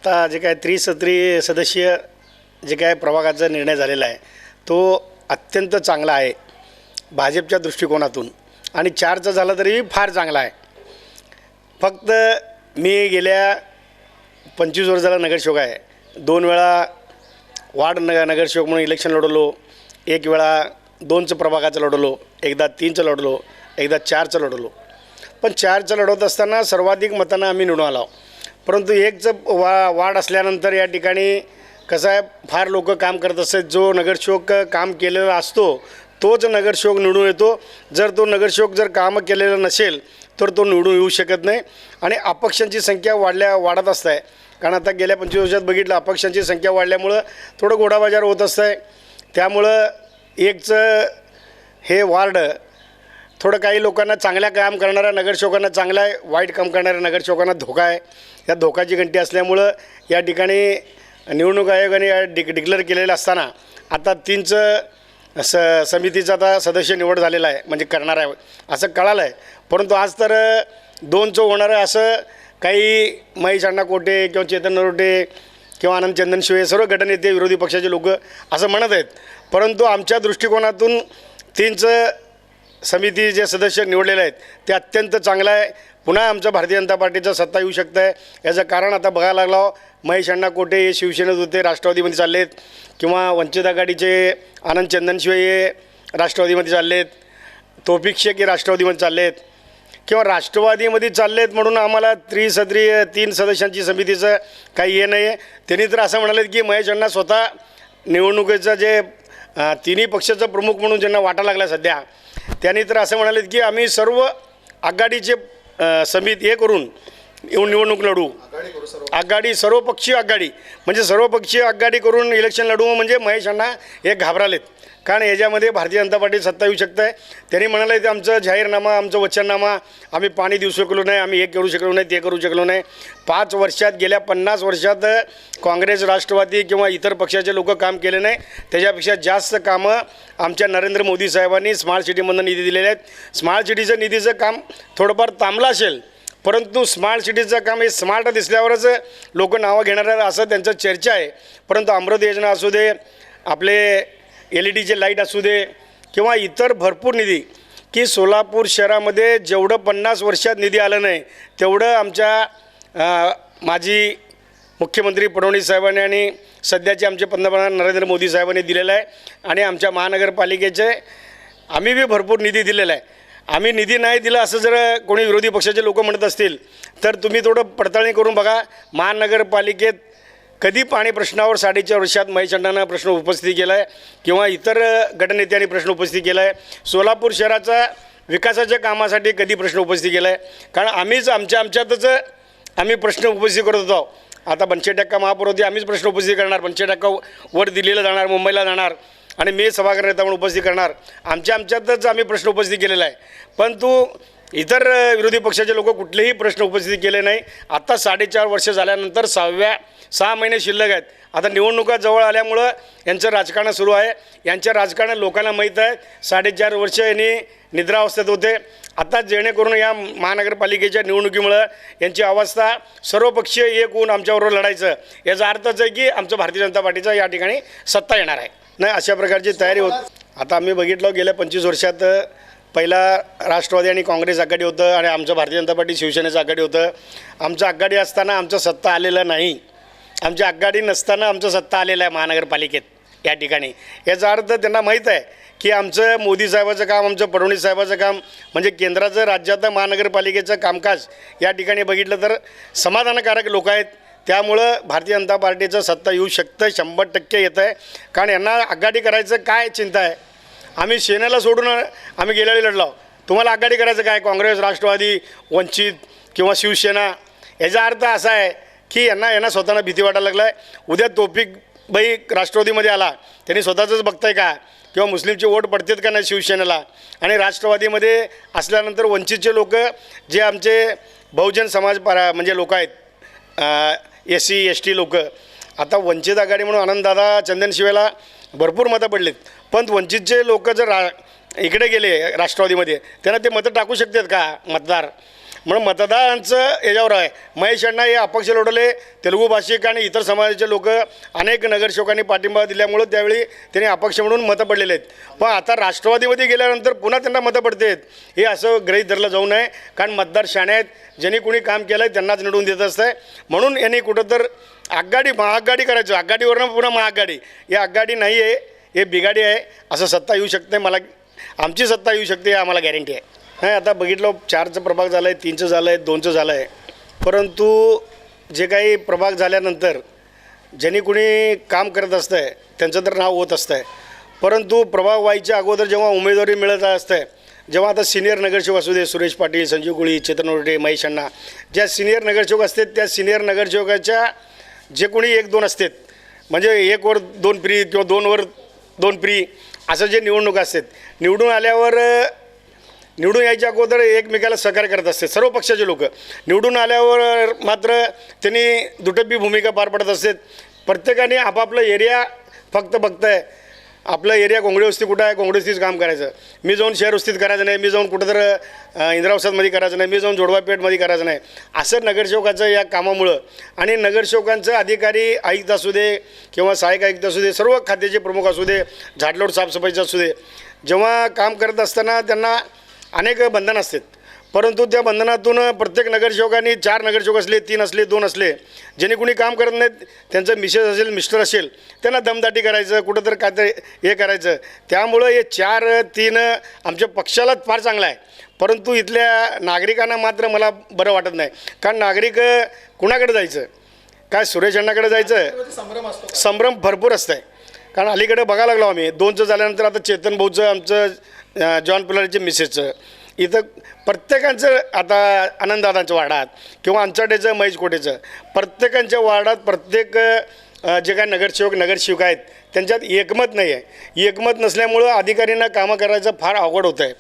आता जे काय त्रिसत्री सदस्यीय जे काय प्रभागाचा निर्णय झालेला आहे तो अत्यंत चांगला आहे भाजपच्या दृष्टिकोनातून आणि 4चा झाला तरी फार चांगला आहे. फक्त मी गेल्या 25 वर्षाला नगरसेवक आहे. 2 वेळा वार्ड नगरसेवक म्हणून इलेक्शन लढवलो, 1 वेळा 2चं प्रभागाचं लढवलो, एकदा 3चं लढवलो, एकदा 4चं लढवलो. पण 4चं लढवत असताना सर्वाधिक मतांना आम्ही निवडून आलो. परंतु 1चं वार्ड असल्यानंतर या ठिकाणी कसं आहे फार लोक काम करत असतात. जो नगरसेवक काम केलेला असतो तोच नगरसेवक निवडून येतो. जर तो नगरसेवक जर कामं केलेलं नसेल तर तो निवडून येऊ शकत नाही. आणि अपक्षांची संख्या वाढत असत आहे. कारण आता गेल्या 25 वर्षात बघितलं अपक्षांची संख्या वाढल्यामुळं थोडं घोडाबाजार होत असतं आहे. त्यामुळं 1चं हे वार्ड थोडं काही लोकांना चांगल्या काम करणाऱ्या नगरसेवकांना चांगला आहे, वाईट काम करणाऱ्या नगरसेवकांना धोका आहे. या धोकाची घंटी असल्यामुळं या ठिकाणी निवडणूक आयोगाने डिक्लेअर केलेलं असताना आता 3चं समितीचा आता सदस्य निवड झालेला आहे म्हणजे करणार आहे असं कळालं आहे. परंतु आज तर 2चं होणार आहे असं काही महेश अण्णा कोटे किंवा चेतन नरोटे किंवा आनंद चंदनशिवे सर्व गटनेते विरोधी पक्षाचे लोक असं म्हणत आहेत. परंतु आमच्या दृष्टिकोनातून 3चं समिती जे सदस्य निवडलेले आहेत ते अत्यंत चांगलं आहे. पुन्हा आमचं भारतीय जनता पार्टीचं सत्ता येऊ शकतं आहे. याचं कारण आता बघायला लागलो महेश अण्णा कोटे हे शिवसेनेत होते राष्ट्रवादीमध्ये चाललेत, किंवा वंचित आघाडीचे आनंद चंदनशिवे हे राष्ट्रवादीमध्ये चाललेत, तौफिक शेख हे राष्ट्रवादीमध्ये चाललेत, किंवा राष्ट्रवादीमध्ये चाललेत म्हणून आम्हाला त्रिसदस्यीय 3 सदस्यांची समितीचं काही हे नाही आहे. त्यांनी तर असं म्हणालेत की महेश अण्णा स्वतः निवडणुकीचं जे तिन्ही पक्षाचं प्रमुख म्हणून ज्यांना वाटा लागला सध्या त्यांनी तर असं म्हणालेत की आम्ही सर्व आघाडीचे समिती हे करून येऊन निवडणूक लढू. आघाडी सर्वपक्षीय आघाडी म्हणजे सर्वपक्षीय आघाडी करून इलेक्शन लढवू म्हणजे महेश अण्णा हे घाबरालेत. कारण याच्यामध्ये भारतीय जनता पार्टी सत्ता येऊ शकतं आहे. त्यांनी म्हणाले ते आमचं जाहीरनामा आमचं वचननामा आम्ही पाणी देऊ शकलो नाही, आम्ही हे करू शकलो नाही, ते करू शकलो नाही. 5 वर्षात गेल्या 50 वर्षात काँग्रेस राष्ट्रवादी किंवा इतर पक्षाचे लोक काम केले नाही. त्याच्यापेक्षा जास्त कामं आमच्या नरेंद्र मोदी साहेबांनी स्मार्ट सिटीमधून निधी दिलेले आहेत. स्मार्ट सिटीचं निधीचं काम थोडंफार थांबलं असेल परंतु स्मार्ट सिटीचं काम हे स्मार्ट दिसल्यावरच लोक नावं घेणार आहेत असं त्यांचं चर्चा आहे. परंतु अमृत योजना असू दे, आपले LED लाईट असू दे किंवा इतर भरपूर निधी की सोलापूर शहरामध्ये जेवढं 50 वर्षात निधी आलं नाही तेवढं आमच्या माजी मुख्यमंत्री फडणवीस साहेबांनी आणि सध्याचे आमचे पंतप्रधान नरेंद्र मोदी साहेबांनी दिलेलं आहे. आणि आमच्या महानगरपालिकेचे आम्ही बी भरपूर निधी दिलेला आहे. आम्ही निधी नाही दिला असं जर कोणी विरोधी पक्षाचे लोक म्हणत असतील तर तुम्ही थोडं पडताळणी करून बघा. महानगरपालिकेत कधी पाणी प्रश्नावर 4.5 वर्षात महेश अण्णांना प्रश्न उपस्थित केला आहे किंवा इतर गटनेत्यांनी प्रश्न उपस्थित केला आहे. सोलापूर शहराचा विकासाच्या कामासाठी कधी प्रश्न उपस्थित केला आहे. कारण आम्हीच आमच्यातच आम्ही प्रश्न उपस्थित करत होतो. आता 85% महापौर आम्हीच प्रश्न उपस्थित करणार, 85% वर दिल्लीला जाणार, मुंबईला जाणार आणि मी सभागृह नेता म्हणून उपस्थित करणार. आमच्यातच आम्ही प्रश्न उपस्थित केलेला आहे. परंतु इतर विरोधी पक्षाचे लोक कुठलेही प्रश्न उपस्थित केले नाही. आता 4.5 वर्ष झाल्यानंतर 6 महिने शिल्लक आहेत. आता निवडणुका जवळ आल्यामुळं यांचं राजकारण सुरू आहे. यांच्या राजकारण लोकांना माहीत आहे. 4.5 वर्ष यांनी निद्रावस्थेत होते. आता जेणेकरून या महानगरपालिकेच्या निवडणुकीमुळं यांची अवस्था सर्वपक्षीय एक होऊन आमच्याबरोबर लढायचं याचा अर्थच आहे की आमचं भारतीय जनता पार्टीचा या ठिकाणी सत्ता येणार आहे. नाही अशा प्रकारची तयारी होत. आता आम्ही बघितलं गेल्या 25 वर्षात पहिला राष्ट्रवादी आणि काँग्रेस आघाडी होतं आणि आमचं भारतीय जनता पार्टी शिवसेनेचं आघाडी होतं. आमचं आघाडी असताना आमचं सत्ता आलेलं नाही. आमच्या आघाडी नसताना आमचं सत्ता आलेलं आहे महानगरपालिकेत या ठिकाणी. याचा अर्थ त्यांना माहीत आहे की आमचं मोदी साहेबाचं काम, आमचं फडणवीस साहेबाचं काम म्हणजे केंद्राचं राज्याचं महानगरपालिकेचं कामकाज या ठिकाणी बघितलं तर समाधानकारक लोक आहेत. त्यामुळं भारतीय जनता पार्टीचं सत्ता येऊ शकतं, 100% येतं आहे. कारण यांना आघाडी करायचं काय चिंता आहे. आम्ही सेनेला सोडून आम्ही गेल्या वेळी लढलो. तुम्हाला आघाडी करायचं काय काँग्रेस, राष्ट्रवादी, वंचित किंवा शिवसेना. याचा अर्थ असा आहे की यांना स्वतःला भीती वाटायला लागलं आहे. उद्या तौफिक भाई राष्ट्रवादीमध्ये आला त्यांनी स्वतःचंच बघताय का किंवा मुस्लिमचे वोट पडतात का नाही शिवसेनेला. आणि राष्ट्रवादीमध्ये असल्यानंतर वंचितचे लोक जे आमचे बहुजन समाज म्हणजे लोक आहेत SC ST लोक. आता वंचित आघाडी म्हणून आनंददादा चंदनशिवेला भरपूर मतं पडलेत. पण वंचितचे लोक जर इकडे गेले राष्ट्रवादीमध्ये त्यांना ते मतं टाकू शकतात का मतदार. म्हणून मतदारांचं याच्यावर आहे. महेश अण्णा हे अपक्ष लढवले, तेलुगू भाषिक आणि इतर समाजाचे लोक अनेक नगरसेवकांनी पाठिंबा दिल्यामुळं त्यावेळी त्यांनी अपक्ष म्हणून मतं पडलेले आहेत. पण आता राष्ट्रवादीमध्ये गेल्यानंतर पुन्हा त्यांना मतं पडत आहेत, हे असं गृहीत धरलं जाऊ नये. कारण मतदार शाणे आहेत, ज्यांनी कुणी काम केलं आहे त्यांनाच निवडून देत असतं. म्हणून यांनी कुठं तर आगगाडी महाआघाडी करायचं, आघाडीवरनं पुन्हा महाआघाडी. ही आघाडी नाही आहे, हे बिघाडी आहे. असं सत्ता येऊ शकते, मला आमची सत्ता येऊ शकते, आम्हाला गॅरंटी आहे. नाही आता बघितलं 4चं प्रभाग झालं आहे, 3चं झालं आहे, 2चं झालं आहे. परंतु जे काही प्रभाग झाल्यानंतर ज्यांनी कुणी काम करत असतं आहे त्यांचं तर नाव होत असतं आहे. परंतु प्रभाग व्हायच्या अगोदर जेव्हा उमेदवारी मिळत असतं आहे, जेव्हा आता सिनियर नगरसेवक असू दे, सुरेश पाटील, संजीव कुळी, चेतन ओरडे, महेश अण्णा, ज्या सिनियर नगरसेवक असतात त्या सिनियर नगरसेवकाच्या जे कोणी 1-2 असतात, म्हणजे 1 वर 2 फ्री किंवा 2 वर 2 फ्री असं जे निवडणूक असतात, निवडून आल्यावर निवडून यायच्या अगोदर एकमेकाला सहकार्य करत असते सर्व पक्षाचे लोक. निवडून आल्यावर मात्र त्यांनी दुटप्पी भूमिका पार पडत असतात. प्रत्येकाने आपापलं एरिया फक्त बघताय, आपलं एरिया कोंगडी वस्ती कुठं आहे, कोंगडी वस्तीच काम करायचं. मी जाऊन शहर वस्तीत करायचं नाही, मी जाऊन कुठं तर इंदिरावसादमध्ये करायचं नाही, मी जाऊन जोडवापेठमध्ये करायचं नाही. असं नगरसेवकाचं या कामामुळं आणि नगरसेवकांचं अधिकारी आयुक्त असू दे किंवा सहाय्यक आयुक्त असू दे, सर्व खात्याचे प्रमुख असू दे, झाडलोट साफसफाईचं असू दे, जेव्हा काम करत असताना त्यांना अनेक बंधन असतात. परंतु त्या बंधनातून प्रत्येक नगरसेवकांनी 4 नगरसेवक असले, 3 असले, 2 असले, ज्यांनी कुणी काम करत नाहीत त्यांचं मिसेस असेल, मिस्टर असेल, त्यांना दमदाटी करायचं, कुठं तर काय तरी हे करायचं. त्यामुळं हे 4-3 आमच्या पक्षालाच फार चांगलं आहे. परंतु इथल्या नागरिकांना मात्र मला बरं वाटत नाही. कारण नागरिक कुणाकडे जायचं, काय सुरेश अण्णाकडे जायचं, संभ्रम भरपूर असतं आहे. कारण अलीकडे बघायला लागलो आम्ही 2चं झाल्यानंतर आता चेतन भाऊचं, आमचं जॉन पुलारीचे मिसेसचं, इथं प्रत्येकाचं आता आनंददादांच्या वार्डात किंवा अंचाटेचं, महेश कोटेचं, प्रत्येकांच्या वार्डात प्रत्येक जे काय नगरसेवक नगरसेविका आहेत त्यांच्यात एकमत नाही आहे. एकमत नसल्यामुळं अधिकाऱ्यांना कामं करायचं फार अवघड होतं आहे.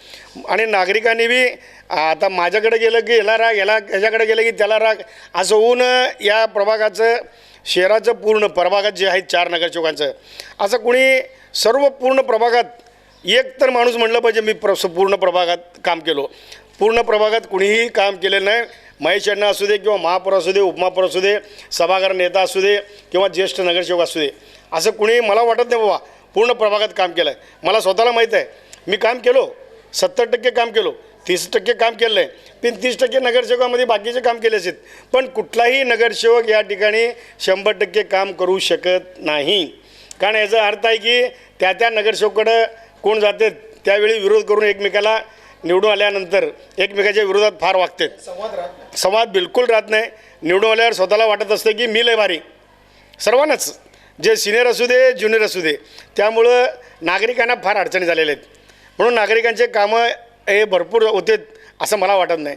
आणि नागरिकांनी बी आता माझ्याकडे गेलं की याला राग, ह्याच्याकडे गेलं की त्याला राग, असं होऊन या प्रभागाचं, शहराचं पूर्ण प्रभागात जे आहेत 4 नगरसेवकांचं, असं कुणी सर्व पूर्ण प्रभागात एक तर माणूस म्हटलं पाहिजे मी पूर्ण प्रभागात काम केलो. पूर्ण प्रभागात कुणीही काम केलेलं नाही. महेश अण्णा असू दे किंवा महापौर असू दे, उपमहापौर असू दे, सभागृह नेता असू दे किंवा ज्येष्ठ नगरसेवक असू दे, असं कुणी मला वाटत नाही बाबा पूर्ण प्रभागात काम केलं आहे. मला स्वतःला माहीत आहे, मी काम केलो, 70% काम केलो, 30% काम केलं आहे, पण 30% नगरसेवकामध्ये बाकीचे काम केले असेल. पण कुठलाही नगरसेवक या ठिकाणी 100% काम करू शकत नाही. कारण याचा अर्थ आहे की त्या नगरसेवकाकडं कोण जाते त्यावेळी विरोध करून एकमेकाला निवडून आल्यानंतर एकमेकाच्या विरोधात फार वागतात. संवाद बिलकुल राहत नाही. निवडून आल्यावर स्वतःला वाटत असतं की मी लय भारी, सर्वांनाच, जे सिनियर असू दे, ज्युनियर असू दे. त्यामुळं नागरिकांना फार अडचणी झालेल्या आहेत. म्हणून नागरिकांचे कामं हे भरपूर होते असं मला वाटत नाही.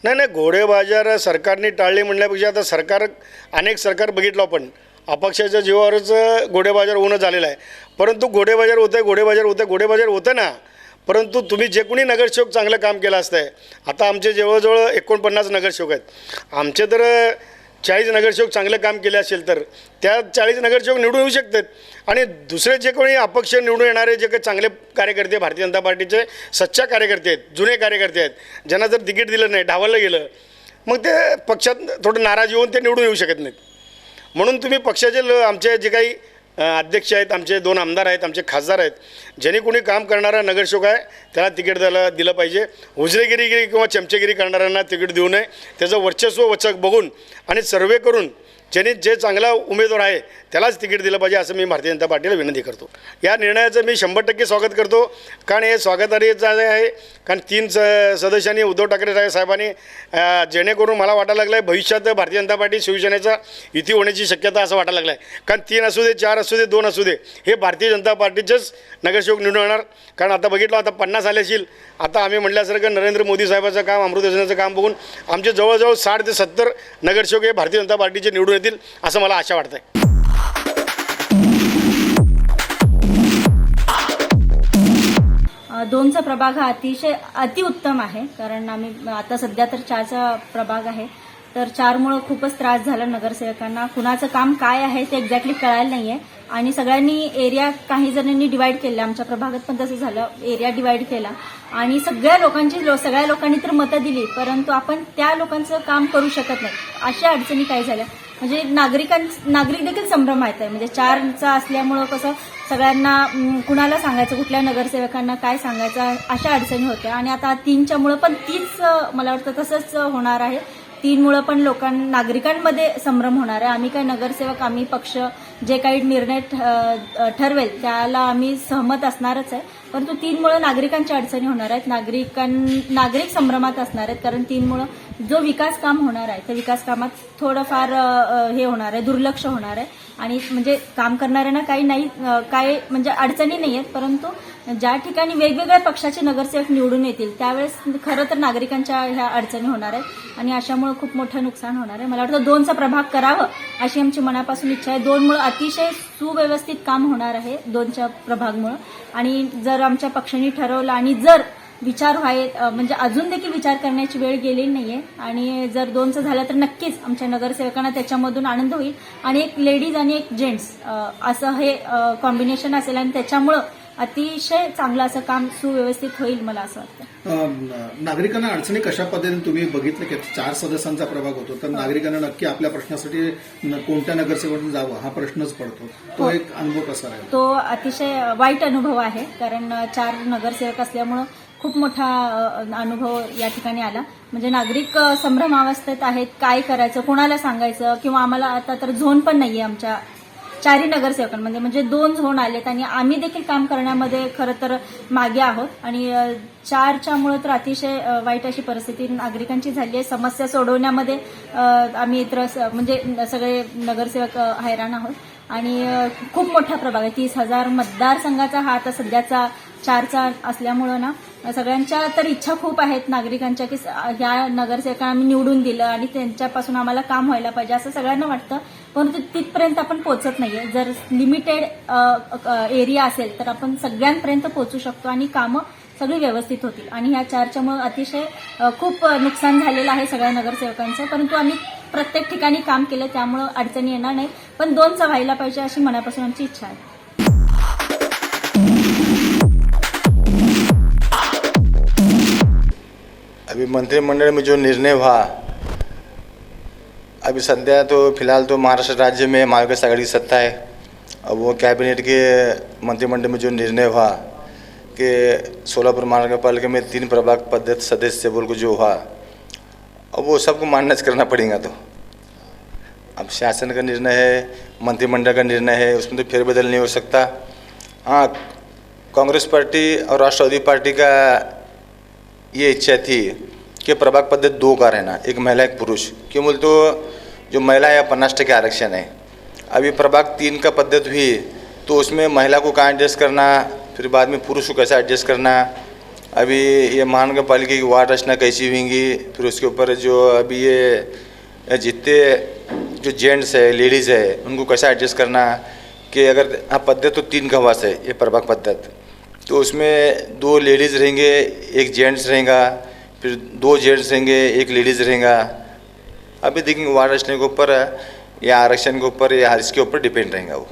नाही, घोडेबाजार सरकारने टाळली म्हणण्यापेक्षा आता अनेक सरकार बघितलं आपण, अपक्षाच्या जीवावरच घोडेबाजार होणं झालेलं आहे. परंतु घोडेबाजार होतं ना. परंतु तुम्ही जे कोणी नगरसेवक चांगलं काम केलं असतं आहे, आता आमचे जवळजवळ 49 नगरसेवक आहेत. आमचे तर 40 नगरसेवक चांगलं काम केले असेल तर त्या 40 नगरसेवक निवडून येऊ शकतात. आणि दुसरे जे कोणी अपक्ष निवडून येणारे जे काही चांगले कार्यकर्ते, भारतीय जनता पार्टीचे सच्चा कार्यकर्ते आहेत, जुने कार्यकर्ते आहेत, ज्यांना जर तिकीट दिलं नाही, डावललं गेलं, मग ते पक्षात थोडं नाराज होऊन ते निवडून येऊ शकत नाहीत. म्हणून तुम्ही पक्षाचे आमचे जे काही अध्यक्ष आहेत, आमचे 2 आमदार आहेत, आमचे खासदार आहेत, ज्यांनी कोणी काम करणारा नगरसेवक आहे त्याला तिकीट दिलं पाहिजे. हुजरेगिरी किंवा चमचेगिरी करणाऱ्यांना तिकीट देऊ नये. त्याचं वर्चस्व वचक बघून आणि सर्वे करून ज्यांनी जे चांगला उमेदवार आहे त्यालाच तिकीट दिलं पाहिजे असं मी भारतीय जनता पार्टीला विनंती करतो. या निर्णयाचं मी 100% स्वागत करतो. कारण हे स्वागतार्हच आहे. कारण 3 सदस्यांनी उद्धव ठाकरे साहेबांनी जेणेकरून मला वाटायला लागलं आहे भविष्यात भारतीय जनता पार्टी शिवसेनेचा युती होण्याची शक्यता असं वाटायला लागलं आहे. कारण 3 असू दे, 4 असू दे, 2 असू दे, हे भारतीय जनता पार्टीचेच नगरसेवक निवडून येणार. कारण आता बघितलं, आता 50 आले असतील. आता आम्ही म्हटल्यासारखं नरेंद्र मोदी साहेबाचं काम, अमृत योजनेचं काम बघून आमचे जवळजवळ 60 ते 70 नगरसेवक हे भारतीय जनता पार्टीचे निवडून येतील असं मला आशा वाटते. 2चा प्रभाग हा अतिउत्तम आहे. कारण आम्ही आता सध्या तर 4चा प्रभाग आहे. तर 4मुळे खूपच त्रास झाला नगरसेवकांना. कुणाचं काम काय आहे ते एक्झॅक्टली कळायला नाही आहे. आणि सगळ्यांनी एरिया काही जणांनी डिवाइड केला, आमच्या प्रभागात पण तसं झालं, एरिया डिवाइड केला आणि सगळ्या लोकांनी तर मतं दिली, परंतु आपण त्या लोकांचं काम करू शकत नाही. अशा अडचणी काय झाल्या, म्हणजे नागरिक देखील संभ्रम आहे. म्हणजे 4चा असल्यामुळं कसं सगळ्यांना कुणाला सांगायचं, कुठल्या नगरसेवकांना काय सांगायचं, अशा अडचणी होत्या. आणि आता 3च्यामुळं पण तीच मला वाटतं तसंच होणार आहे. 3मुळं पण नागरिकांमध्ये संभ्रम होणार आहे. आम्ही काय नगरसेवक, आम्ही पक्ष जे काही निर्णय ठरवेल त्याला आम्ही सहमत असणारच आहे, परंतु 3मुळं नागरिकांच्या अडचणी होणार आहेत, नागरिक संभ्रमात असणार आहेत. कारण 3मुळं जो विकास काम होणार आहे त्या विकास कामात थोडंफार हे होणार आहे, दुर्लक्ष होणार आहे. आणि म्हणजे काम करणाऱ्यांना काही नाही, काय म्हणजे अडचणी नाही आहेत, परंतु ज्या ठिकाणी वेगवेगळ्या पक्षाचे नगरसेवक निवडून येतील त्यावेळेस खरं तर नागरिकांच्या ह्या अडचणी होणार आहेत आणि अशामुळे खूप मोठं नुकसान होणार आहे. मला वाटतं 2चा प्रभाग करावं अशी आमची मनापासून इच्छा आहे. 2मुळं अतिशय सुव्यवस्थित काम होणार आहे 2च्या प्रभागमुळं. आणि जर आमच्या पक्षांनी ठरवलं आणि जर विचार म्हणजे अजून देखील विचार करण्याची वेळ गेलेली नाहीये आणि जर 2चं झालं तर नक्कीच आमच्या नगरसेवकांना त्याच्यामधून आनंद होईल. आणि एक लेडीज आणि एक जेंट्स असं हे कॉम्बिनेशन असेल आणि त्याच्यामुळं अतिशय चांगलं असं काम सुव्यवस्थित होईल, मला असं वाटतं. नागरिकांना अडचणी कशा पद्धतीने तुम्ही बघितलं की 4 सदस्यांचा प्रभाग होतो, तर नागरिकांना नक्की आपल्या प्रश्नासाठी कोणत्या नगरसेवकांनी जावं हा प्रश्नच पडतो. तो एक अनुभव कसा आहे? तो अतिशय वाईट अनुभव आहे, कारण 4 नगरसेवक असल्यामुळं खूप मोठा अनुभव या ठिकाणी आला. म्हणजे नागरिक संभ्रमावस्थेत आहेत, काय करायचं, कोणाला सांगायचं, किंवा आम्हाला आता तर झोन पण नाहीये आमच्या 4 नगरसेवकांमध्ये. म्हणजे 2 झोन आलेत आणि आम्ही देखील काम करण्यामध्ये खरं तर मागे आहोत. आणि 4च्यामुळे तर अतिशय वाईट अशी परिस्थिती नागरिकांची झाली आहे. समस्या सोडवण्यामध्ये आम्ही म्हणजे सगळे नगरसेवक हैराण आहोत. आणि खूप मोठा प्रभाग आहे, 30,000 मतदारसंघाचा हा आता सध्याचा 4चा असल्यामुळं ना सगळ्यांच्या तर इच्छा खूप आहेत नागरिकांच्या की ह्या नगरसेवकांना आम्ही निवडून दिलं आणि त्यांच्यापासून आम्हाला काम व्हायला पाहिजे असं सगळ्यांना वाटतं, परंतु तिथपर्यंत आपण पोहोचत नाहीये. जर लिमिटेड एरिया असेल तर आपण सगळ्यांपर्यंत पोहोचू शकतो आणि कामं सगळी व्यवस्थित होतील. आणि ह्या 4च्यामुळे अतिशय खूप नुकसान झालेलं आहे सगळ्या नगरसेवकांचं, परंतु आम्ही प्रत्येक ठिकाणी काम केलं त्यामुळं अडचणी येणार नाही. पण 2चा व्हायला पाहिजे अशी मनापासून आमची इच्छा आहे. अभी मंत्रिमंडल में जो निर्णय हुआ, अभी सद्या तो फिलहाल तो महाराष्ट्र राज्य में महाविकास आघाड़ी की सत्ता है. अब वो कैबिनेट के मंत्रिमंडल में जो निर्णय हुआ कि सोलापुर महानगर पालिका में 3 प्रभाग पद्धति सदस्य बोल को जो हुआ, अब वो सबको मान्य करना पड़ेगा. तो अब शासन का निर्णय है, मंत्रिमंडल का निर्णय है, उसमें तो फेरबदल नहीं हो सकता. हाँ, कांग्रेस पार्टी और राष्ट्रवादी पार्टी का ये इच्छा थी कि प्रभाग पद्धति 2 का रहना, एक महिला एक पुरुष. क्यों बोल तो जो महिला है 50% आरक्षण है. अभी प्रभाग 3 का पद्धति हुई तो उसमें महिला को कहाँ एडजस्ट करना, फिर बाद में पुरुष को कैसा एडजस्ट करना. अभी ये महानगर पालिका की वार्ड रचना कैसी होंगी, फिर उसके ऊपर जो अभी ये जितने जो जेंट्स है लेडीज़ है उनको कैसा एडजस्ट करना. कि अगर हाँ पद्धति तो 3 का हुआ है ये प्रभाग पद्धति, तो उसमें 2 लेडीज़ रहेंगे, 1 जेंट्स रहेगा, फिर 2 जेंट्स रहेंगे, 1 लेडीज़ रहेगा. अभी देखेंगे वार्ड रचने के ऊपर या आरक्षण के ऊपर या इसके ऊपर डिपेंड रहेगा. वो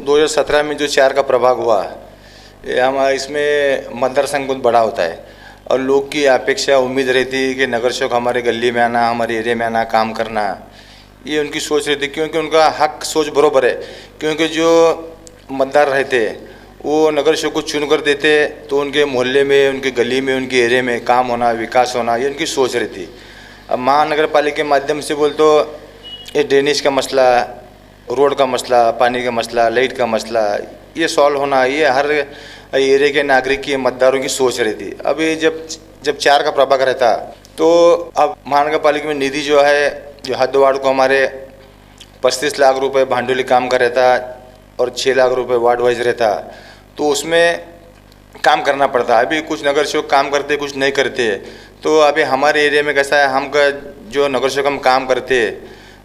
2017 में जो 4 का प्रभाग हुआ, हमारा इसमें मतदार संघ बहुत बड़ा होता है और लोग की अपेक्षा उम्मीद रहती है कि नगर सेवक हमारे गली में आना, हमारे एरिया में आना, काम करना, ये उनकी सोच रहती है. क्योंकि उनका हक सोच बराबर है, क्योंकि जो मतदार रहते वो नगर सेवक को चुन कर देते तो उनके मोहल्ले में, उनके गली में, उनके एरिया में काम होना, विकास होना, ये उनकी सोच रहती. अब महानगर पालिका के माध्यम से बोल तो ये ड्रेनेज का मसला, रोड का मसला, पानी का मसला, लाइट का मसला, ये सॉल्व होना, ये हर एरिया के नागरिक की मतदारों की सोच रहती. अभी जब 4 का प्रभाग रहता तो अब महानगर पालिका में निधि जो है, जो हद वार्ड को हमारे 35 लाख रुपए भांडुली काम का रहता और 6 लाख रुपए वार्ड वाइज रहता, तो उसमें काम करना पड़ता. अभी कुछ नगर सेवक काम करते, कुछ नहीं करते. तो अभी हमारे एरिया में कैसा है, हमका जो नगर सेवक हम काम करते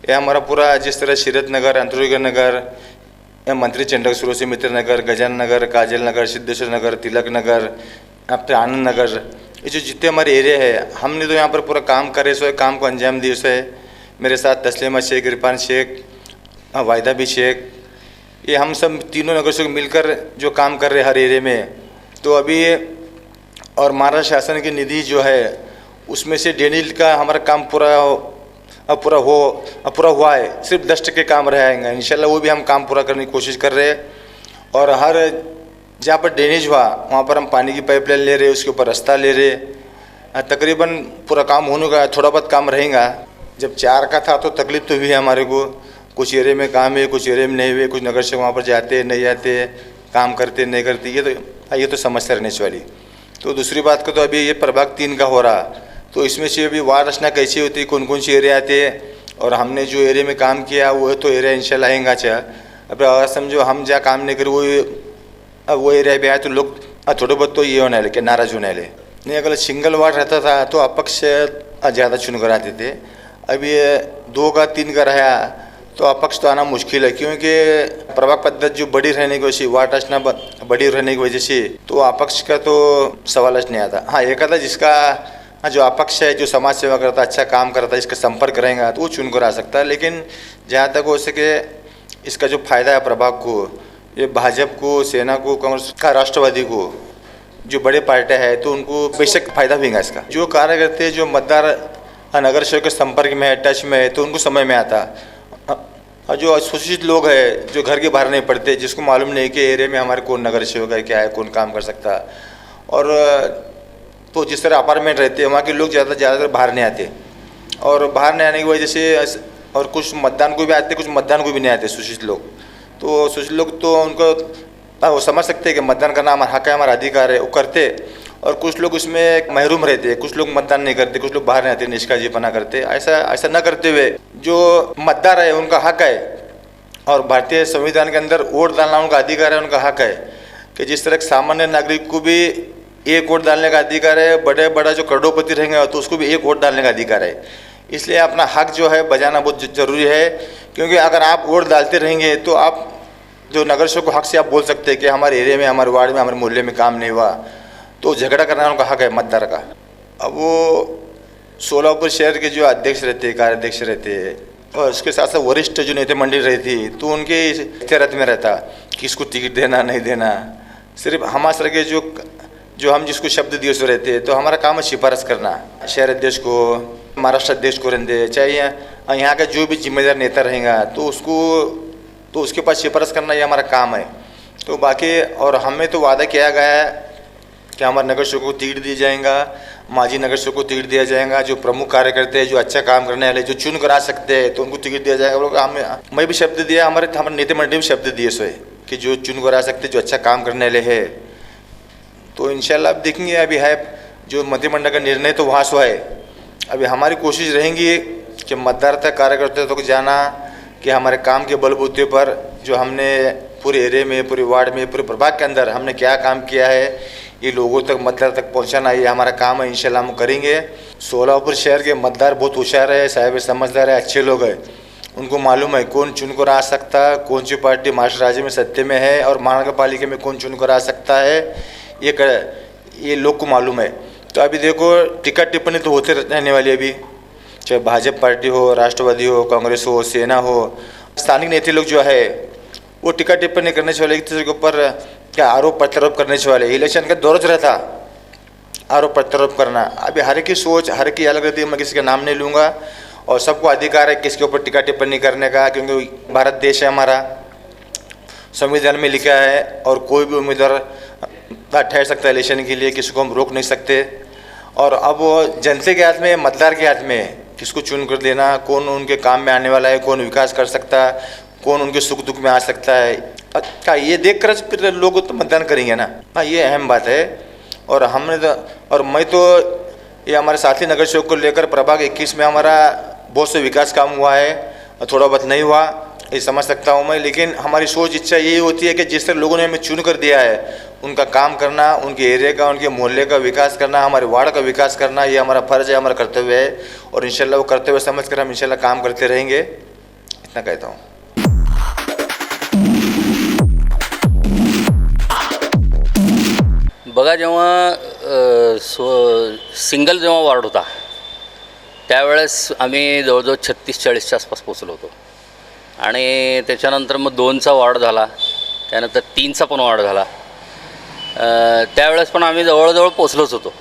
ये हमारा पूरा जिस तरह शीरत नगर, अंतरोगर नगर, मंत्री चंडक सुरोसी मित्र नगर, गजानन नगर, काजल नगर, सिद्धेश्वर नगर, तिलक नगर, अब तो आनंद नगर, ये जो जितने हमारे एरिया है हमने तो यहाँ पर पूरा काम करे, सो काम को अंजाम दिए. सो मेरे साथ तस्लीमा शेख, इरफान शेख, वायदा भी शेख, ये हम सब तीनों नगर सेवक मिलकर जो काम कर रहे हैं हर एरिया में। तो अभी और महाराष्ट्र शासन की निधि जो है उसमें से ड्रेनेज का हमारा काम पूरा हुआ है, सिर्फ 10% काम रहेगा। इंशाल्लाह वो भी हम काम पूरा करने की कोशिश कर रहे हैं। और हर जहाँ पर ड्रेनेज हुआ वहाँ पर हम पानी की पाइपलाइन ले रहे, उसके ऊपर रास्ता ले रहे। तकरीबन पूरा काम होने का, थोड़ा बहुत काम रहेगा। जब 4 का था तो तकलीफ तो हुई है हमारे को, कुछ एरिया में काम है, कुछ एरिया में नहीं हुए, कुछ नगर से वहाँ पर जाते नहीं जाते, काम करते नहीं करते, ये तो समस्या रहने वाली। तो दूसरी बात का तो अभी ये प्रभाग 3 का हो रहा, तो इसमें से अभी वार्ड रचना कैसी होती, कौन कौन सी एरिया आते हैं, और हमने जो एरिया में काम किया वो तो एरिया इंशाल्लाह आएगा। अच्छा अब अगर समझो हम जहाँ काम नहीं करें वो एरिया भी आए तो लोग थोड़े बहुत तो ये होने लगे, नाराज होने लगे। नहीं, अगर सिंगल वार्ड रहता था तो अपक्ष ज़्यादा चुन कर आते थे। अब ये 2 का 3 का रहा तो अपक्ष तो आना मुश्किल है, क्योंकि प्रभाग पद्धति जो बड़ी रहने की वजह से, वार्ड रचना बड़ी रहने की वजह से तो अपक्ष का तो सवाल नहीं आता। हाँ, एक आता जिसका जो अपक्ष है, जो समाज सेवा करता, अच्छा काम करता है, इसका संपर्क रहेगा तो वो चुन कर आ सकता है। लेकिन जहाँ तक हो सके इसका जो फायदा है प्रभाग को, ये भाजपा को, सेना को, कांग्रेस का, राष्ट्रवादी को, जो बड़े पार्टियाँ हैं तो उनको बेशक फायदा भी है इसका। जो कार्यकर्ते जो मतदार नगर सेवक के संपर्क में है, टच में है, तो उनको समय में आता। और जो असूचित लोग हैं जो घर के बाहर नहीं पड़ते, जिसको मालूम नहीं कि एरिया में हमारे कौन नगर सेवक है, क्या है, कौन काम कर सकता, और तो जिस तरह अपार्टमेंट रहते हैं वहाँ के लोग ज़्यादातर बाहर नहीं आते, और बाहर नहीं आने की वजह से और कुछ मतदान को भी आते, कुछ मतदान को भी नहीं आते सूचित लोग। तो सूचित लोग तो उनको वो समझ सकते हैं कि मतदान करना हमारा हक है, हमारा अधिकार है, वो करते। और कुछ लोग उसमें महरूम रहते हैं, कुछ लोग मतदान नहीं करते, कुछ लोग बाहर नहीं आते, निष्काळजीपना करते। ऐसा न करते हुए जो मतदार है उनका हक है, और भारतीय संविधान के अंदर वोट डालना उनका अधिकार है, उनका हक है कि जिस तरह सामान्य नागरिक को भी 1 वोट डालने का अधिकार है, बड़ा जो करोड़पति रहेंगे तो उसको भी 1 वोट डालने का अधिकार है। इसलिए अपना हक जो है बजाना बहुत ज़रूरी है, क्योंकि अगर आप वोट डालते रहेंगे तो आप जो नगर सेवक को हक से आप बोल सकते हैं कि हमारे एरिया में, हमारे वार्ड में, हमारे मोहल्ले में काम नहीं हुआ, तो झगड़ा करना उनका हक है मतदार का। अब वो सोलापुर शहर के जो अध्यक्ष रहते हैं, कार्याध्यक्ष रहते हैं, और उसके साथ साथ वरिष्ठ जो नेता मंडली रहती, तो उनके इख्तियार में रहता किसको टिकट देना नहीं देना। सिर्फ हमारे सर के जो हम जिसको शब्द दिए सो रहते हैं, तो हमारा काम है सिफारिश करना, शहर अध्यक्ष को, महाराष्ट्र अध्यक्ष को रहते, चाहे यहाँ का जो भी जिम्मेदार नेता रहेगा तो उसके पास सिफारिश करना ये हमारा काम है। तो बाकी और हमें तो वादा किया गया है कि हमारे नगर सेवक को टिकट दिया जाएगा, माजी नगर सेवक को टिकट दिया जाएगा, जो प्रमुख कार्यकर्ता है, जो अच्छा काम करने वाले, जो चुन कर आ सकते हैं तो उनको टिकट दिया जाएगा। लोग मैं भी शब्द दिया, हमारे नेता मंडली में शब्द दिए सो है कि जो चुन कर आ सकते, जो अच्छा काम करने वाले है, तो इंशाल्लाह अब देखेंगे। अभी है जो मंत्रिमंडल का निर्णय तो वहाँ सो है, अभी हमारी कोशिश रहेंगी कि मतदार तक, कार्यकर्ता तक जाना, कि हमारे काम के बलबूते पर जो हमने पूरे एरिया में, पूरे वार्ड में, पूरे प्रभाग के अंदर हमने क्या काम किया है, ये लोगों तक, मतदार तक पहुंचाना, ये हमारा काम है। इंशाल्लाह हम करेंगे। सोलापुर शहर के मतदार बहुत होशियार है, साहिब समझदार है, अच्छे लोग हैं, उनको मालूम है कौन चुनकर आ सकता, कौन सी पार्टी महाराष्ट्र राज्य में सत्ते में है, और महानगर पालिका में कौन चुनकर आ सकता है, ये लोग को मालूम है। तो अभी देखो टीका टिप्पणी तो होते रहने वाली है अभी, चाहे भाजपा पार्टी हो, राष्ट्रवादी हो, कांग्रेस हो, सेना हो, स्थानिक नेता लोग जो है वो टीका टिप्पणी करने से वाले, एक दूसरे के ऊपर क्या आरोप प्रत्यारोप करने से वाले। इलेक्शन का दौर रहता आरोप प्रत्यारोप करना। अभी हर की सोच, हर की अलग रहती है, मैं किसी का नाम नहीं लूँगा, और सबको अधिकार है किसके ऊपर टीका टिप्पणी करने का, क्योंकि भारत देश है हमारा, संविधान में लिखा है, और कोई भी उम्मीदवार ठहर सकता है इलेक्शन के लिए, किसी को हम रोक नहीं सकते। और अब वो जनता के हाथ में, मतदार के हाथ में किसको चुन कर देना, कौन उनके काम में आने वाला है, कौन विकास कर सकता है, कौन उनके सुख दुख में आ सकता है, अच्छा ये देख कर फिर लोग तो मतदान करेंगे ना। हाँ, ये अहम बात है। और हमने तो, और मैं तो ये हमारे साथी नगर सेवक को लेकर प्रभाग 21 में हमारा बहुत से विकास काम हुआ है, थोड़ा बहुत नहीं हुआ ये समझ सकता हूँ मैं, लेकिन हमारी सोच इच्छा यही होती है कि जिस तरह लोगों ने हमें चुन कर दिया है उनका काम करना, उनके एरिया का, उनके मोहल्ले का विकास करना, हमारे वार्ड का विकास करना, ये हमारा फ़र्ज़ है, हमारा कर्तव्य है। और इंशाल्लाह वो कर्तव्य समझ कर हम इंशाल्लाह काम करते रहेंगे, इतना कहता हूँ। बघा, जेव्हा सिंगल जेव्हा वार्ड होता त्यावेळेस आम्ही जवळजवळ 36-40च्या आसपास पोचलो होतो, आणि त्याच्यानंतर मग 2चा वॉर्ड झाला, त्यानंतर 3चा पण वॉर्ड झाला. त्यावेळेस पण आम्ही जवळजवळ पोचलोच होतो.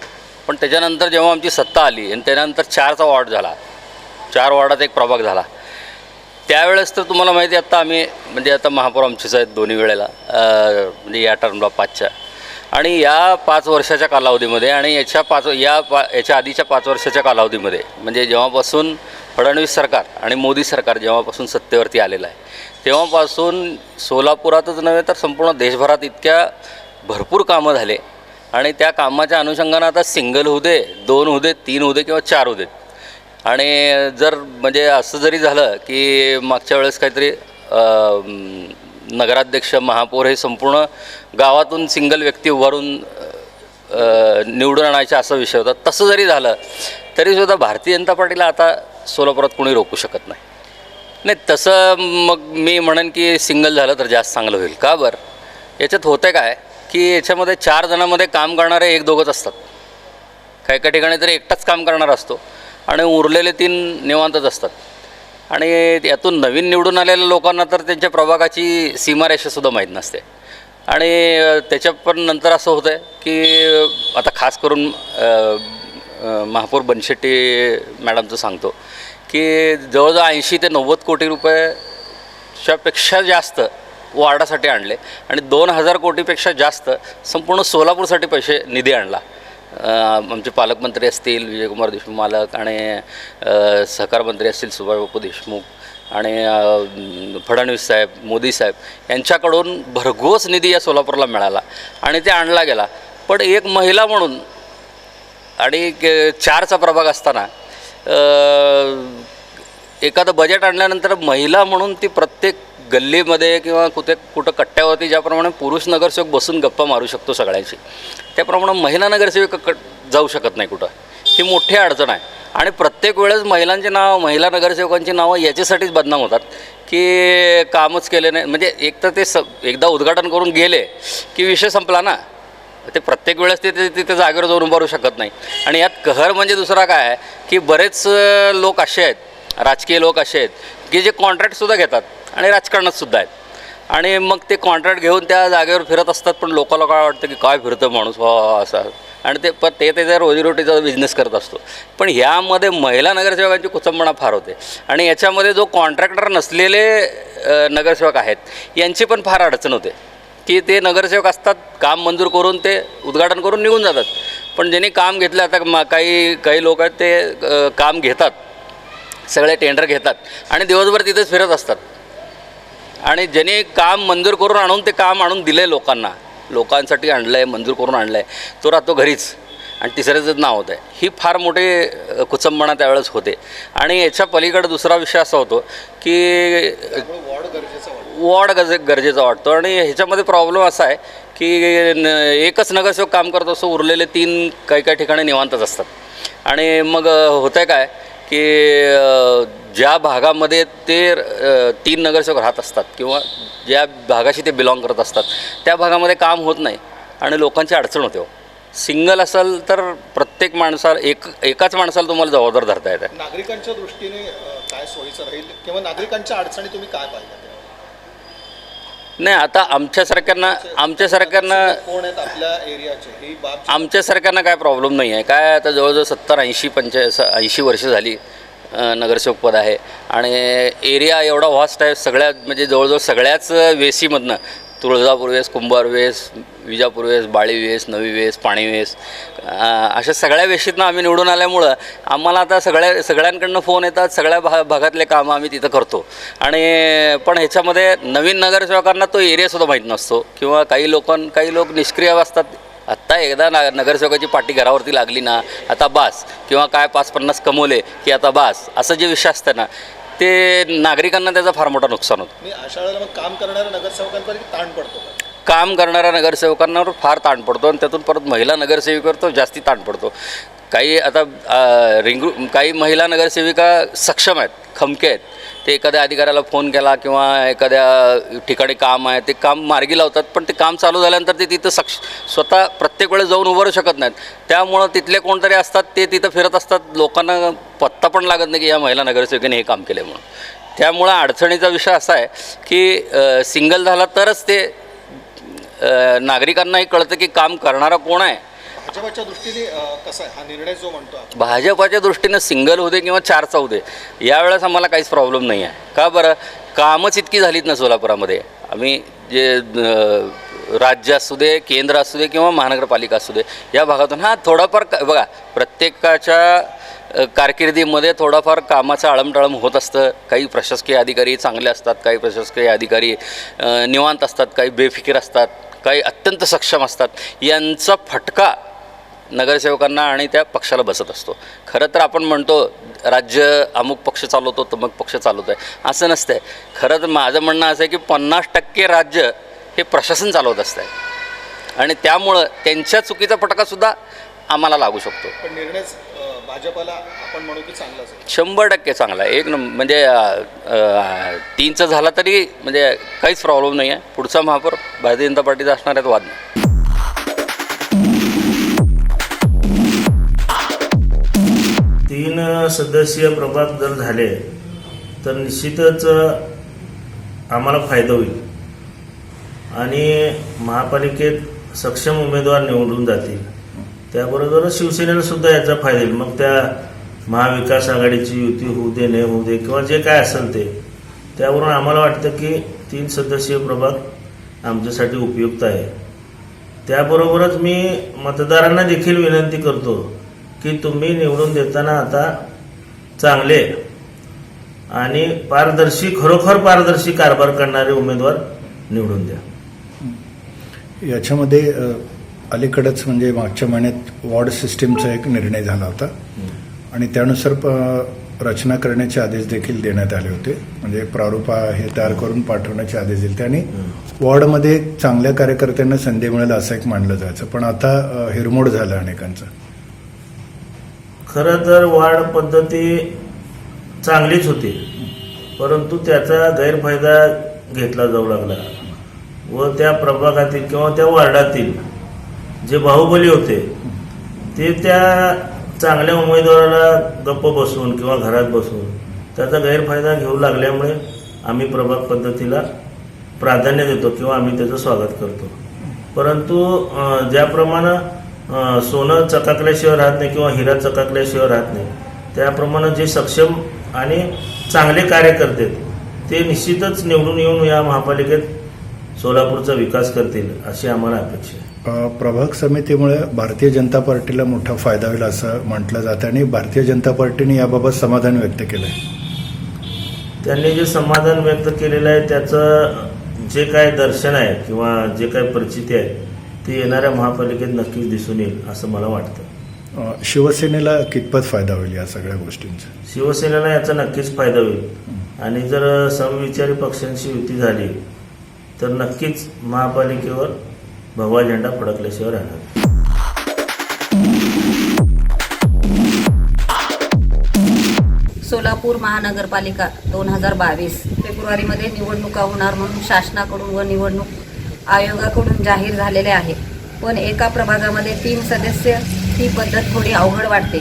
पण त्याच्यानंतर जेव्हा आमची सत्ता आली आणि त्यानंतर 4चा वॉर्ड झाला, 4 वॉर्डात एक प्रभाग झाला. त्यावेळेस तर तुम्हाला माहिती आहे, आत्ता आम्ही म्हणजे आता महापौर आमचेच आहेत दोन्ही वेळेला, म्हणजे या टर्मला 5च्या, आणि या 5 वर्षाच्या कालावधीमध्ये आणि याच्या आधीच्या 5 वर्षाच्या कालावधीमध्ये, म्हणजे जेव्हापासून फडणवीस सरकार आणि मोदी सरकार जेव्हापासून सत्तेवरती आलेलं आहे, तेव्हापासून सोलापुरातच नव्हे तर संपूर्ण देशभरात इतक्या भरपूर कामं झाले. आणि त्या कामाच्या अनुषंगानं आता सिंगल होऊ दे, 2 होऊ दे, 3 होऊ दे किंवा 4 होऊ देत. आणि जर म्हणजे असं जरी झालं की मागच्या वेळेस काहीतरी नगराध्यक्ष, महापौर हे संपूर्ण गावातून सिंगल व्यक्ती उभारून निवडून आणायचा असा विषय होता, तसं जरी झालं तरीसुद्धा भारतीय जनता पार्टीला आता सोलापुरात कोणी रोखू शकत नाही. तसं मग मी म्हणेन की सिंगल झालं तर जास्त चांगलं होईल. का बरं? याच्यात होतं काय की याच्यामध्ये 4 जणांमध्ये काम करणारे 1-2च असतात. काही ठिकाणी तरी एकटाच काम करणारा असतो आणि उरलेले 3 निवांतच असतात. आणि यातून नवीन निवडून आलेल्या लोकांना तर त्यांच्या प्रभागाची सीमारेषासुद्धा माहीत नसते. आणि त्याच्या पण नंतर असं होतं आहे की आता खास करून महापौर बनशेट्टी मॅडमचं सांगतो की जवळजवळ 80 ते 90 कोटी रुपयाच्यापेक्षा जास्त वार्डासाठी आणले आणि 2000 कोटीपेक्षा जास्त संपूर्ण सोलापूरसाठी निधी आणला. आमचे पालकमंत्री असतील विजयकुमार देशमुख मालक आणि सहकार मंत्री असतील सुभाषबाबू देशमुख आणि फडणवीस साहेब, मोदी साहेब यांच्याकडून भरघोस निधी या सोलापूरला मिळाला आणि ते आणला गेला. पण एक महिला म्हणून आणि 4चा प्रभाग असताना एखादं बजेट आणल्यानंतर महिला म्हणून ती प्रत्येक गल्लीमध्ये किंवा कुठं कट्ट्यावरती ज्याप्रमाणे पुरुष नगरसेवक बसून गप्पा मारू शकतो सगळ्यांची, त्याप्रमाणे महिला नगरसेवक जाऊ शकत नाही कुठं. ही मोठी अडचण आहे. आणि प्रत्येक वेळेस महिलांचे नाव, महिला नगरसेवकांची नावं याच्यासाठीच बदनाम होतात की कामच केले नाही. म्हणजे एक तर ते एकदा उद्घाटन करून गेले की विषय संपला ना. ते प्रत्येक वेळेस ते तिथे जागेवर जाऊन उभारू शकत नाही. आणि यात कहर म्हणजे दुसरा काय आहे की बरेच लोक असे आहेत, राजकीय लोक असे आहेत की जे कॉन्ट्रॅक्टसुद्धा घेतात आणि राजकारणातसुद्धा आहेत. आणि मग ते कॉन्ट्रॅक्ट घेऊन त्या जागेवर फिरत असतात. पण लोकांना काय वाटतं की काय फिरतं माणूस असं, आणि ते त्याच्या रोजीरोटीचा बिझनेस करत असतो. पण ह्यामध्ये महिला नगरसेवकांची कुचंबणा फार होते. आणि याच्यामध्ये जो कॉन्ट्रॅक्टर नसलेले नगरसेवक आहेत यांची पण फार अडचण होते की ते नगरसेवक असतात, काम मंजूर करून ते उद्घाटन करून निघून जातात. पण ज्यांनी काम घेतलं, आता काही लोक आहेत ते काम घेतात, सगळे टेंडर घेतात आणि दिवसभर तिथेच फिरत असतात. आणि ज्यांनी काम मंजूर करून आणून ते काम आणून दिलं आहे लोकांसाठी आणलं आहे, मंजूर करून आणलं आहे, तो राहतो घरीच आणि तिसऱ्याचंच नाव होतं आहे. ही फार मोठी कुचंबणा त्यावेळेस होते. आणि याच्या पलीकडे दुसरा विषय असा होतो की वॉर्ड गरजेचा वाटतो. आणि ह्याच्यामध्ये प्रॉब्लेम असा आहे की एकच नगरसेवक काम करत असतो, उरलेले 3 काही ठिकाणी निवांतच असतात. आणि मग होतं आहे काय की ज्या भागामध्ये ते 3 नगरसेवक राहत असतात किंवा ज्या भागाशी ते बिलॉंग करत असतात त्या भागामध्ये काम होत नाही आणि लोकांची अडचण होते. सिंगल असेल तर प्रत्येक माणसाला एकाच माणसाला तुम्हाला जबाबदार धरता येतं. नागरिकांच्या दृष्टीने काय सोयीचं राहील किंवा नागरिकांच्या अडचणी तुम्ही काय पाहिजे? नाही, आता आमच्यासारख्यांना कोण आहेत आपल्या एरियाचे, ही बाब आमच्यासारख्यांना काय प्रॉब्लेम नाही आहे. काय आता जवळजवळ 70-80 वर्ष झाली नगरसेवक पद आहे आणि एरिया एवढा व्हास्ट आहे. म्हणजे जवळजवळ सगळ्याच वेसीमधनं तुळजापूर वेस, कुंभार वेस, विजापूर वेस, बाळी वेस, नवी वेस, पाणी वेस, अशा सगळ्या वेशीतनं आम्ही निवडून आल्यामुळं आम्हाला आता सगळ्यांकडनं फोन येतात. सगळ्या भागातले कामं आम्ही तिथं करतो. आणि पण ह्याच्यामध्ये नवीन नगरसेवकांना तो एरियासुद्धा माहीत नसतो किंवा काही लोक निष्क्रिय असतात. आत्ता एकदा नगरसेवकाची पाठी घरावरती लागली ना, आता बास, किंवा काय 5-50 कमवले की आता बास, असं जे विषय असतं ना, ते नागरिकांना त्याचा फार मोठा नुकसान होतं. अशा वेळेला मग काम करणाऱ्या नगरसेवकांवर ताण पडतो. काम करणाऱ्या नगरसेवकांवर फार ताण पडतो आणि त्यातून परत महिला नगरसेविकेवर तो जास्ती ताण पडतो. काही महिला नगरसेविका सक्षम आहेत, खमके आहेत. ते एखाद्या अधिकाऱ्याला फोन केला किंवा एखाद्या ठिकाणी काम आहे, ते काम मार्गी लावतात. पण ते काम चालू झाल्यानंतर ते तिथं स्वतः प्रत्येक वेळेस जाऊन उभारू शकत नाहीत. त्यामुळं तिथले कोणतरी असतात ते तिथं फिरत असतात. लोकांना पत्ता पण लागत नाही की या महिला नगरसेवकाने हे काम केले म्हणून. त्यामुळं अडचणीचा विषय असा आहे की सिंगल झाला तरच ते नागरिकांनाही कळतं की काम करणारा कोण आहे. भाजपच्या दृष्टीने कसा आहे हा निर्णय जो म्हणतो आपण? भाजपाच्या दृष्टीनं सिंगल होऊ दे किंवा 4चा होऊ दे, यावेळेस आम्हाला काहीच प्रॉब्लेम नाही आहे. का बरं? कामच इतकी झालीत ना सोलापुरामध्ये. आम्ही जे राज्य असू दे, केंद्र असू दे किंवा महानगरपालिका असू दे, या भागातून थोडाफार बघा, प्रत्येकाच्या कारकिर्दीमध्ये थोडाफार कामाचं आळमटाळम होत असतं. काही प्रशासकीय अधिकारी चांगले असतात, काही प्रशासकीय अधिकारी निवांत असतात, काही बेफिकीर असतात, काही अत्यंत सक्षम असतात. यांचा फटका नगरसेवकांना आणि त्या पक्षाला बसत असतो. खरं तर आपण म्हणतो राज्य अमुक पक्ष चालवतो तमुक पक्ष चालवतो आहे, असं नसतं आहे. खरं तर माझं म्हणणं असं आहे की 50% राज्य हे प्रशासन चालवत असतं आहे आणि त्यामुळं त्यांच्या चुकीचा फटकासुद्धा आम्हाला लागू शकतो. पण निर्णय भाजपला आपण म्हणू की चांगलाच आहे? 100% चांगला आहे. म्हणजे 3चा झाला तरी म्हणजे काहीच प्रॉब्लेम नाही आहे. पुढचा महापौर भारतीय जनता पार्टीचा असणार आहे, वाद नाही. 3 सदस्यीय प्रभाग जर झाले तर निश्चितच आम्हाला फायदा होईल आणि महापालिकेत सक्षम उमेदवार निवडून जातील. त्याबरोबरच शिवसेनेला सुद्धा याचा फायदा होईल. मग त्या महाविकास आघाडीची युती होऊ दे नाही होऊ दे किंवा जे काय असेल ते, त्यावरून आम्हाला वाटतं की 3 सदस्यीय प्रभाग आमच्यासाठी उपयुक्त आहे. त्याबरोबरच मी मतदारांना देखील विनंती करतो की तुम्ही निवडून देताना आता चांगले आणि पारदर्शी, खरोखर पारदर्शी कारभार करणारे उमेदवार निवडून द्या. याच्यामध्ये अलीकडेच म्हणजे मागच्या महिन्यात वॉर्ड सिस्टीमचा एक निर्णय झाला होता आणि त्यानुसार रचना करण्याचे आदेश देखील देण्यात आले होते. म्हणजे प्रारूप हे तयार करून पाठवण्याचे आदेश दिले आणि वॉर्डमध्ये चांगल्या कार्यकर्त्यांना संधी मिळेल असं एक मानलं जायचं, पण आता हिरमोड झालं अनेकांचं. खरं तर वॉर्ड पद्धती चांगलीच होती, परंतु त्याचा गैरफायदा घेतला जाऊ लागला व त्या प्रभागातील किंवा त्या वॉर्डातील जे बाहुबली होते ते त्या चांगल्या उमेदवाराला गप्प बसून किंवा घरात बसून त्याचा गैरफायदा घेऊ लागल्यामुळे आम्ही प्रभाग पद्धतीला प्राधान्य देतो किंवा आम्ही त्याचं स्वागत करतो. परंतु ज्याप्रमाणे सोनं चकाकल्याशिवाय राहत नाही किंवा हिरा चकाकल्याशिवाय राहत नाही, त्याप्रमाणे जे सक्षम आणि चांगले कार्यकर्ते ते निश्चितच निवडून येऊन या महापालिकेत सोलापूरचा विकास करतील अशी आम्हाला अपेक्षा आहे. प्रभाग समितीमुळे भारतीय जनता पार्टीला मोठा फायदा होईल असं म्हटलं जातं आणि भारतीय जनता पार्टीने याबाबत समाधान व्यक्त केलं आहे. त्यांनी जे समाधान व्यक्त केलेलं आहे त्याचं जे काय दर्शन आहे किंवा जे काय परिचिती आहे ते येणाऱ्या महापालिकेत नक्कीच दिसून येईल असं मला वाटतं. शिवसेनेला कितपत फायदा होईल या सगळ्या गोष्टींचा? शिवसेनेला याचा नक्कीच फायदा होईल आणि जर समविचारी पक्षांची युती झाली तर नक्कीच महापालिकेवर भगवा झेंडा फडकल्याशिवाय राहणार. सोलापूर महानगरपालिका 2022 फेब्रुवारीमध्ये निवडणुका होणार म्हणून शासनाकडून व निवडणूक आयोगाकडून जाहीर झालेले आहे. पण एका प्रभागामध्ये 3 सदस्य ही पद्धत थोडी अवघड वाटते.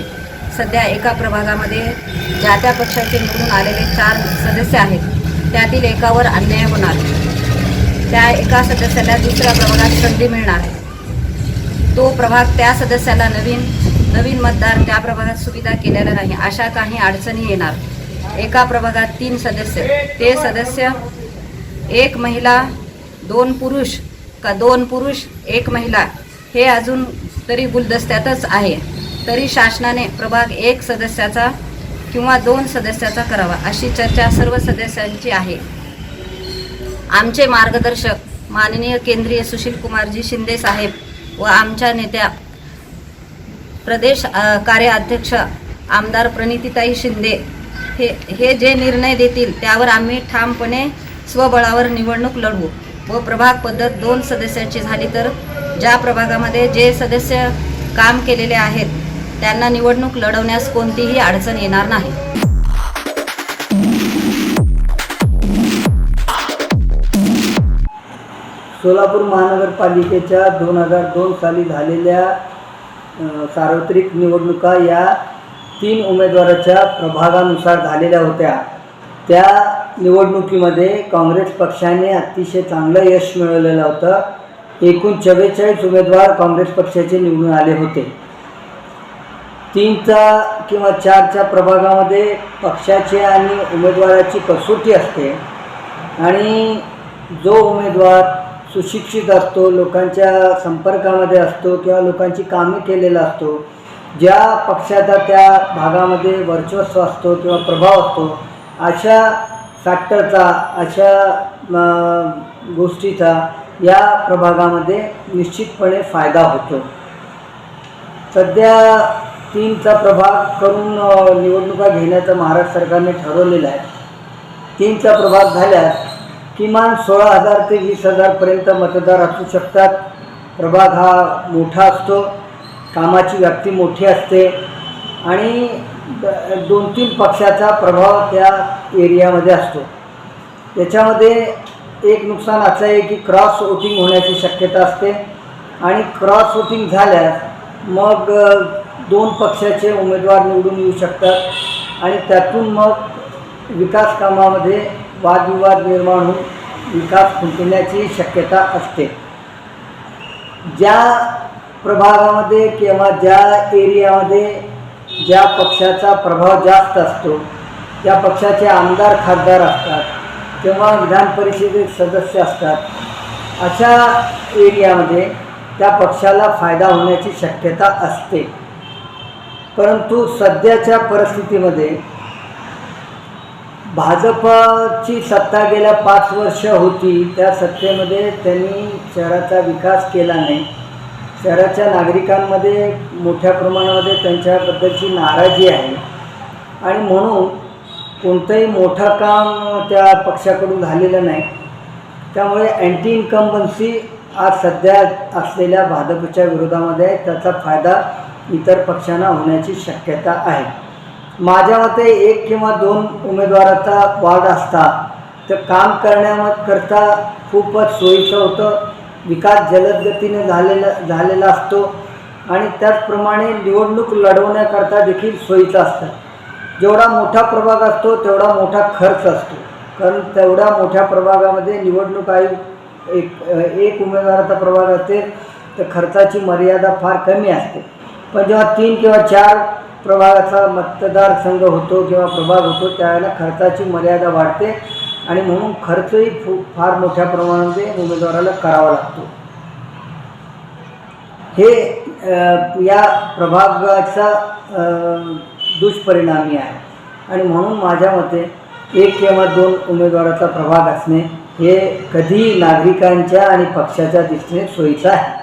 सध्या एका प्रभागामध्ये ज्या त्या पक्षाचे निवडून आलेले 4 सदस्य आहेत, त्यातील एकावर अन्याय होणार. त्या एका सदस्याला दुसऱ्या प्रभागात संधी मिळणार. तो प्रभाग त्या सदस्याला नवीन मतदार त्या प्रभागात सुविधा केलेल्या नाही, अशा काही अडचणी येणार. एका प्रभागात 3 सदस्य, ते सदस्य 1 महिला 2 पुरुष का 2 पुरुष 1 महिला हे अजून तरी गुलदस्त्यातच आहे. तरी शासनाने प्रभाग 1 सदस्याचा किंवा 2 सदस्याचा करावा अशी चर्चा सर्व सदस्यांची आहे. आमचे मार्गदर्शक माननीय केंद्रीय सुशील कुमारजी शिंदे साहेब व आमच्या नेत्या प्रदेश कार्याध्यक्ष आमदार प्रणितीताई शिंदे हे जे निर्णय देतील त्यावर आम्ही ठामपणे स्वबळावर निवडणूक लढवू व प्रभाग पद्धत 2 सदस्यांची झाली तर ज्या प्रभागामध्ये जे सदस्य काम केलेले आहेत त्यांना निवडणूक लढवण्यास कोणतीही अडचण येणार नाही. सोलापूर महानगरपालिकेच्या 2002 साली झालेल्या सार्वत्रिक निवडणुका या 3 उमेदवाराच्या प्रभागानुसार झालेल्या होत्या. त्या निवडणुकीमध्ये काँग्रेस पक्षाने अतिशय चांगलं यश मिळवलेलं होतं। एकूण 44 उमेदवार काँग्रेस पक्षाचे निवडून आले होते। 3चा किंवा 4च्या प्रभागामध्ये पक्षाची आणि उमेदवाराची कसोटी असते आणि जो उमेदवार सुशिक्षित असतो, लोकांच्या संपर्कामध्ये असतो किंवा लोकांची कामे केलेला असतो, ज्या पक्षाचा त्या भागामध्ये वर्चस्व असतो किंवा प्रभाव असतो, अशा फॅक्टरचा, अशा गोष्टीचा या प्रभागामध्ये निश्चितपणे फायदा होतो। सध्या 3चा प्रभाग करून निवडणुका घेण्याचं महाराष्ट्र सरकारने ठरवलेलं आहे। 3चा प्रभाग झाल्यास किमान 16,000 ते 20,000 पर्यंत मतदार असू शकतात। प्रभाग हा मोठा असतो, कामाची व्याप्ती मोठी असते आणि 2-3 पक्षाचा प्रभाव त्या एरियामध्ये असतो। याच्यामध्ये एक नुकसान असं आहे की क्रॉस वोटिंग होण्याची शक्यता असते आणि क्रॉस वोटिंग झाल्यास मग 2 पक्षाचे उमेदवार निवडून येऊ शकतात आणि त्यातून मग विकास कामामध्ये वादविवाद निर्माण होऊन विकास खुंटण्याची शक्यता असते। ज्या प्रभागामध्ये किंवा ज्या एरियामध्ये ज्या पक्षाचा प्रभाव जास्त असतो, त्या पक्षाचे आमदार खासदार असतात किंवा विधान परिषदेत सदस्य असतात, अशा एरियामध्ये त्या पक्षाला फायदा होण्याची शक्यता असते। परंतु सध्याच्या परिस्थितीमध्ये भाजपची सत्ता गेल्या 5 वर्ष होती, त्या सत्तेमध्ये त्यांनी शहराचा विकास केला नाही। शहराच्या नागरिकांमध्ये मोठ्या प्रमाणामध्ये त्यांच्याबद्दलची नाराजी आहे आणि म्हणून कोणतंही मोठं काम त्या पक्षाकडून झालेलं नाही। त्यामुळे अँटी इन्कम्बन्सी आज सध्या असलेल्या भाजपच्या विरोधामध्ये आहे, त्याचा फायदा इतर पक्षांना होण्याची शक्यता आहे। माझ्या मते 1 किंवा 2 उमेदवाराचा वार्ड असता तर काम करता खूपच सोयीचं होतं, विकास जलद गतीने झालेला असतो आणि त्याचप्रमाणे निवडणूक लढवण्याकरता देखील सोयीचं असतं। जेवढा मोठा प्रभाग असतो तेवढा मोठा खर्च असतो, कारण तेवढ्या मोठ्या प्रभागामध्ये निवडणूक आयोग एक उमेदवाराचा प्रभाग असेल तर खर्चाची मर्यादा फार कमी असते। पण जेव्हा 3 किंवा 4 प्रभागाचा मतदारसंघ होतो किंवा प्रभाग होतो त्यावेळेला खर्चाची मर्यादा वाढते आणि म्हणून खर्चही फार मोठ्या प्रमाणामध्ये उमेदवाराला करावा लागतो। हे या प्रभागाचा दुष्परिणामी आहे आणि म्हणून माझ्या मते 1 किंवा 2 उमेदवाराचा प्रभाग असणे हे कधीही नागरिकांच्या आणि पक्षाच्या दृष्टीने सोयीचं आहे।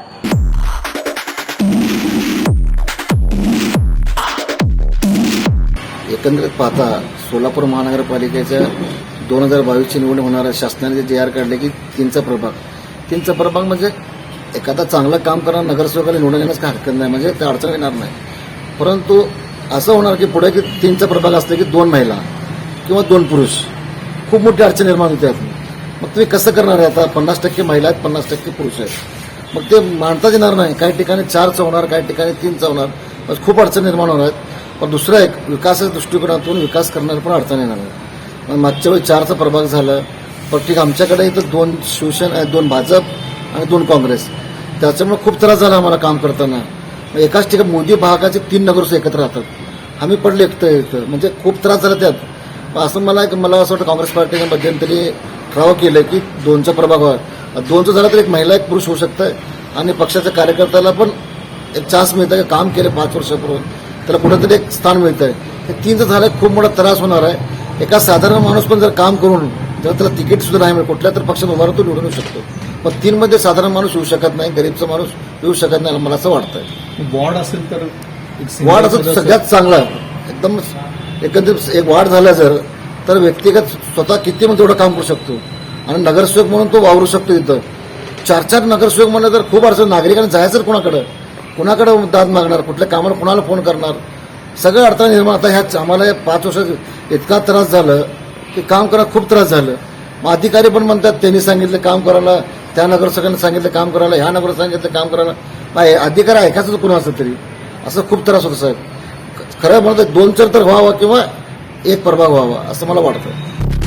एकंदरीत पाहता सोलापूर महानगरपालिकेच्या 2022ची निवडणूक होणार आहे। शासनाने जे JR काढले की 3चा प्रभाग म्हणजे एखादा चांगलं काम करणारा नगरसेवकाला निवडून येण्यास काही हरकत नाही, म्हणजे त्या अडचण येणार नाही। परंतु असं होणार की पुढे की 3चा प्रभाग असले की 2 महिला किंवा 2 पुरुष, खूप मोठी अडचण निर्माण होते। मग तुम्ही कसं करणार आहे? आता 50% महिला आहेत, 50% पुरुष आहेत, मग ते मांडताच येणार नाही। काही ठिकाणी 4चं होणार, काही ठिकाणी 3चं होणार, मग खूप अडचण निर्माण होणार आहेत। पण दुसरा एक विकासाच्या दृष्टिकोनातून विकास करण्याला पण अडचण येणार आहे। मागच्या वेळी 4चा प्रभाग झालं, पण ठीक आमच्याकडे इथं 2 शिवसेना, 2 भाजप आणि 2 काँग्रेस, त्याच्यामुळे खूप त्रास झाला आम्हाला काम करताना। एकाच ठिकाणी मोदी भागाचे 3 नगरसेवक एकत्र राहतात, आम्ही पडले एकटं, म्हणजे खूप त्रास झाला त्यात। असं मला असं वाटतं काँग्रेस पार्टीने मध्यंतरी ठराव केलं की 2चा प्रभाग 2चं झालं तर 1 महिला 1 पुरुष होऊ शकतं आणि पक्षाच्या कार्यकर्त्याला पण एक चान्स मिळतं की काम केलं 5 वर्षापूर्वी त्याला कुठेतरी एक स्थान मिळतं आहे। हे 3चं झालं खूप मोठा त्रास होणार आहे। एका साधारण माणूस पण जर काम करून जर त्याला तिकीट सुद्धा नाही मिळेल, कुठल्या तर पक्षात उभा राहतो निवडून येऊ शकतो, पण 3मध्ये साधारण माणूस येऊ शकत नाही, गरीबचा माणूस येऊ शकत नाही, मला असं वाटतंय। वॉर्ड असेल तर वाढ असं सगळ्यात चांगलं आहे, एकदम एकंदरीत एक वाढ झाला जर तर व्यक्तिगत स्वतः किती म्हणून तेवढं काम करू शकतो आणि नगरसेवक म्हणून तो वावरू शकतो। इथं 4 नगरसेवक म्हणलं तर खूप अडचण, नागरिकांना जायचं कुणाकडे दाद मागणार, कुठल्या कामाला कुणाला फोन करणार, सगळं अडथळा निर्माण। आता ह्याच आम्हाला 5 वर्षात इतका त्रास झालं की काम करायला खूप त्रास झालं। मग अधिकारी पण म्हणतात त्यांनी सांगितलं काम करायला, त्या नगरसेवकांनी सांगितलं काम करायला, ह्या नगर सांगितलं काम करायला, अधिकारी ऐकायचं कुणाचं तरी, असं खूप त्रास होतो साहेब। खरं म्हणतो 2-4 तर व्हावं किंवा एक प्रभाग व्हावा असं मला वाटतं.